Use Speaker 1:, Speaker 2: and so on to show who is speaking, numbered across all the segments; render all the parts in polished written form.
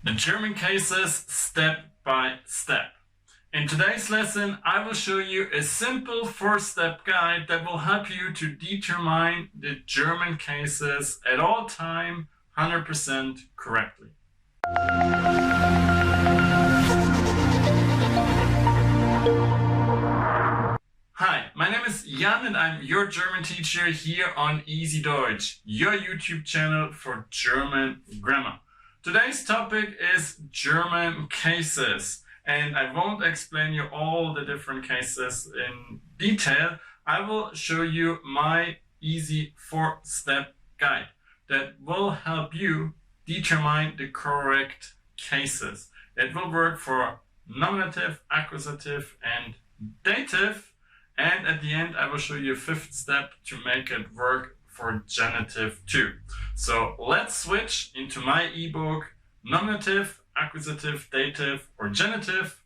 Speaker 1: The German cases step by step. In today's lesson, I will show you a simple 4-step guide that will help you to determine the German cases at all time 100% correctly. Hi, my name is Jan and I'm your German teacher here on Easy Deutsch, your YouTube channel for German grammar. Today's topic is German cases, and I won't explain you all the different cases in detail. I will show you my easy 4-step guide that will help you determine the correct cases. It will work for nominative, accusative, and dative. And at the end, I will show you a 5th step to make it work for genitive too. So let's switch into my ebook, nominative, accusative, dative, or genitive,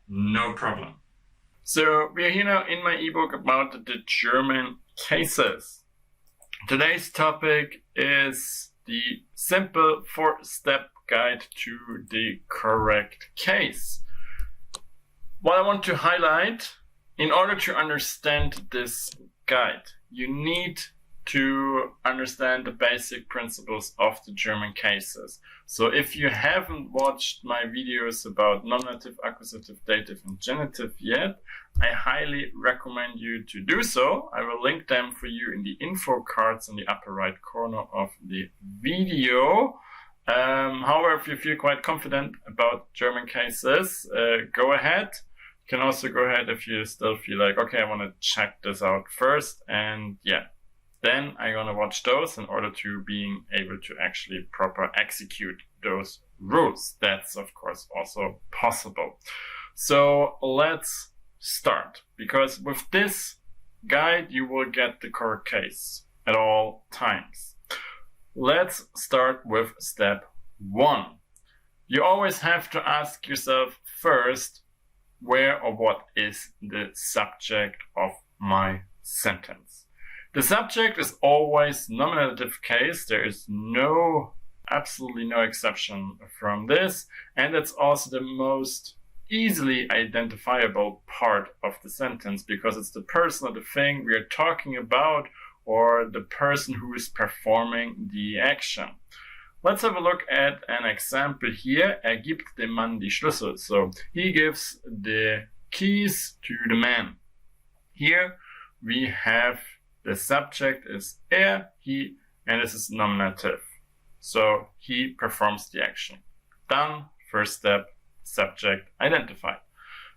Speaker 1: no problem. So we are here now in my ebook about the German cases. Today's topic is the simple 4-step guide to the correct case. What I want to highlight, in order to understand this guide, you need to understand the basic principles of the German cases. So if you haven't watched my videos about nominative, accusative, dative, and genitive yet, I highly recommend you to do so. I will link them for you in the info cards in the upper right corner of the video. However, if you feel quite confident about German cases, go ahead. You can also go ahead if you still feel like, okay, I want to check this out first, and yeah, then I'm gonna watch those in order to being able to actually proper execute those rules. That's of course also possible. So let's start, because with this guide you will get the correct case at all times. Let's start with step 1. You always have to ask yourself first, where or what is the subject of my sentence? The subject is always nominative case. There is absolutely no exception from this. And it's also the most easily identifiable part of the sentence, because it's the person or the thing we are talking about, or the person who is performing the action. Let's have a look at an example here. Gibt dem Mann die Schlüssel. So he gives the keys to the man. Here we have the subject is he, and this is nominative. So he performs the action. Done. First step, subject identified.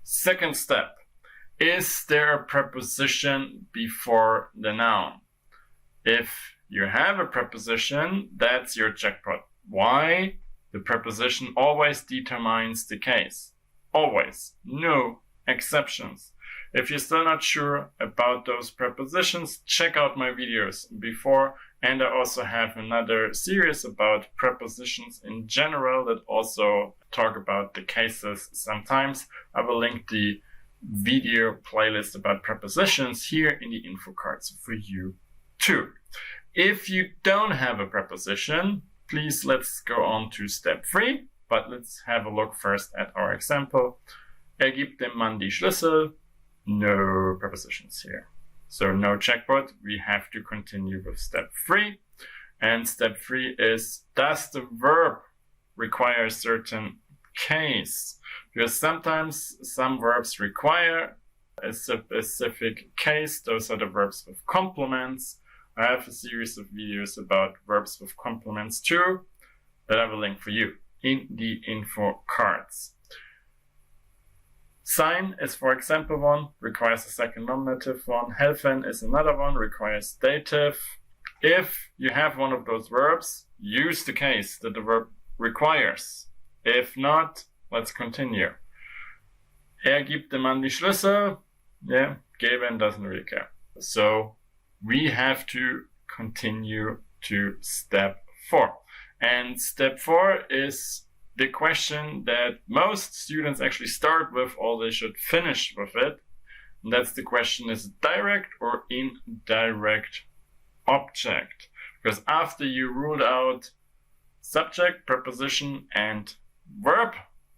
Speaker 1: Second step, is there a preposition before the noun? If you have a preposition, that's your jackpot. Why? The preposition always determines the case. Always. No exceptions. If you're still not sure about those prepositions, check out my videos before, and I also have another series about prepositions in general that also talk about the cases sometimes. I will link the video playlist about prepositions here in the info cards for you too. If you don't have a preposition, please let's go on to step 3, but let's have a look first at our example. Gibt dem Mann die Schlüssel. No prepositions here. So no jackpot. We have to continue with step 3. And step 3 is, does the verb require a certain case? Because sometimes some verbs require a specific case. Those are the verbs with complements. I have a series of videos about verbs with complements too, that I will link for you in the info cards. Sein is, for example, one, requires a second nominative one. Helfen is another one, requires dative. If you have one of those verbs, use the case that the verb requires. If not, let's continue. Gibt dem Mann die Schlüssel. Yeah, geben doesn't really care. So we have to continue to step 4. And step 4 is the question that most students actually start with, or they should finish with it. And that's the question, is it direct or indirect object? Because after you ruled out subject, preposition, and verb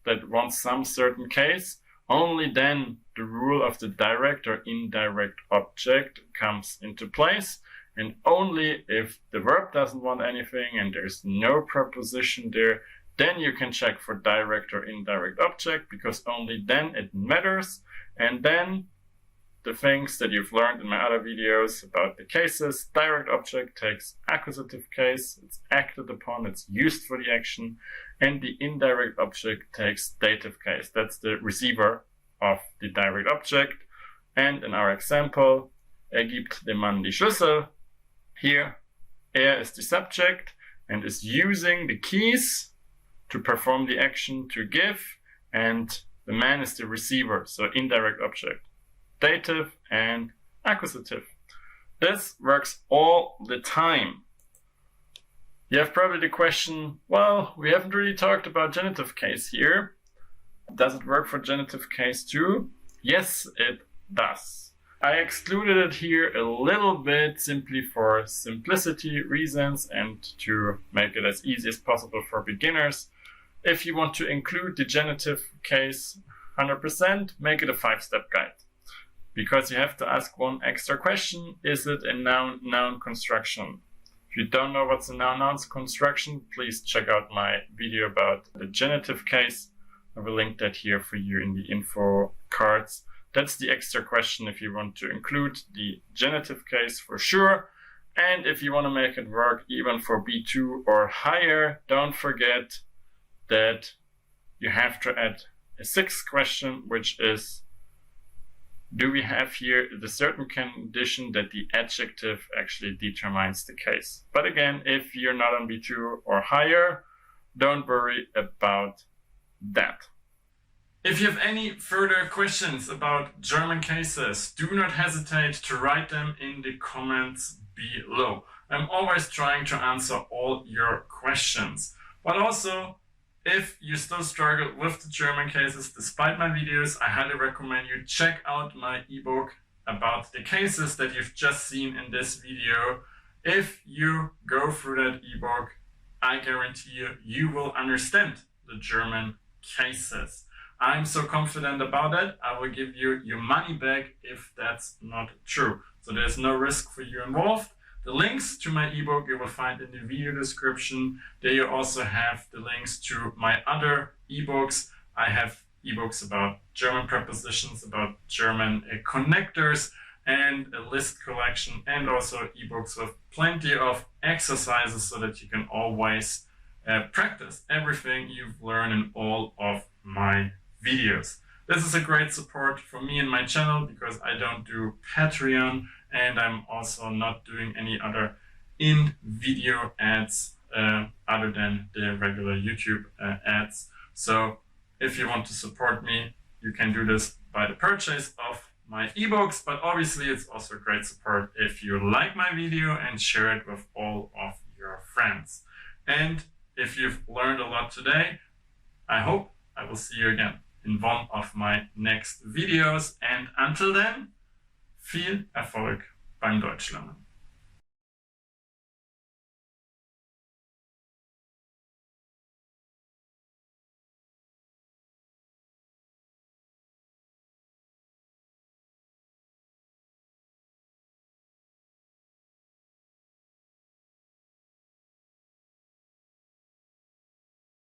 Speaker 1: that wants some certain case, only then the rule of the direct or indirect object comes into place. And only if the verb doesn't want anything and there's no preposition there, then you can check for direct or indirect object, because only then it matters. And then the things that you've learned in my other videos about the cases, direct object takes accusative case, it's acted upon, it's used for the action, and the indirect object takes dative case. That's the receiver of the direct object. And in our example, gibt dem Mann die Schlüssel. Here, is the subject and is using the keys to perform the action to give, and the man is the receiver, so indirect object. Dative and accusative. This works all the time. You have probably the question, well, we haven't really talked about genitive case here. Does it work for genitive case too? Yes, it does. I excluded it here a little bit simply for simplicity reasons and to make it as easy as possible for beginners. If you want to include the genitive case 100%, make it a 5-step guide. Because you have to ask one extra question: is it a noun-noun construction? If you don't know what's a noun-noun construction, please check out my video about the genitive case. I will link that here for you in the info cards. That's the extra question if you want to include the genitive case for sure. And if you want to make it work even for B2 or higher, don't forget that you have to add a 6th question, which is, do we have here the certain condition that the adjective actually determines the case? But again, if you're not on B2 or higher, don't worry about that. If you have any further questions about German cases, do not hesitate to write them in the comments below. I'm always trying to answer all your questions. But also, if you still struggle with the German cases despite my videos, I highly recommend you check out my ebook about the cases that you've just seen in this video. If you go through that ebook, I guarantee you, you will understand the German cases. I'm so confident about it, I will give you your money back if that's not true. So there's no risk for you involved. The links to my ebook you will find in the video description. There you also have the links to my other ebooks. I have ebooks about German prepositions, about German connectors, and a list collection, and also ebooks with plenty of exercises so that you can always practice everything you've learned in all of my videos. This is a great support for me and my channel because I don't do Patreon, and I'm also not doing any other in-video ads other than the regular YouTube ads. So if you want to support me, you can do this by the purchase of my ebooks, but obviously it's also great support if you like my video and share it with all of your friends. And if you've learned a lot today, I hope I will see you again in one of my next videos. And until then, viel Erfolg beim Deutschlernen.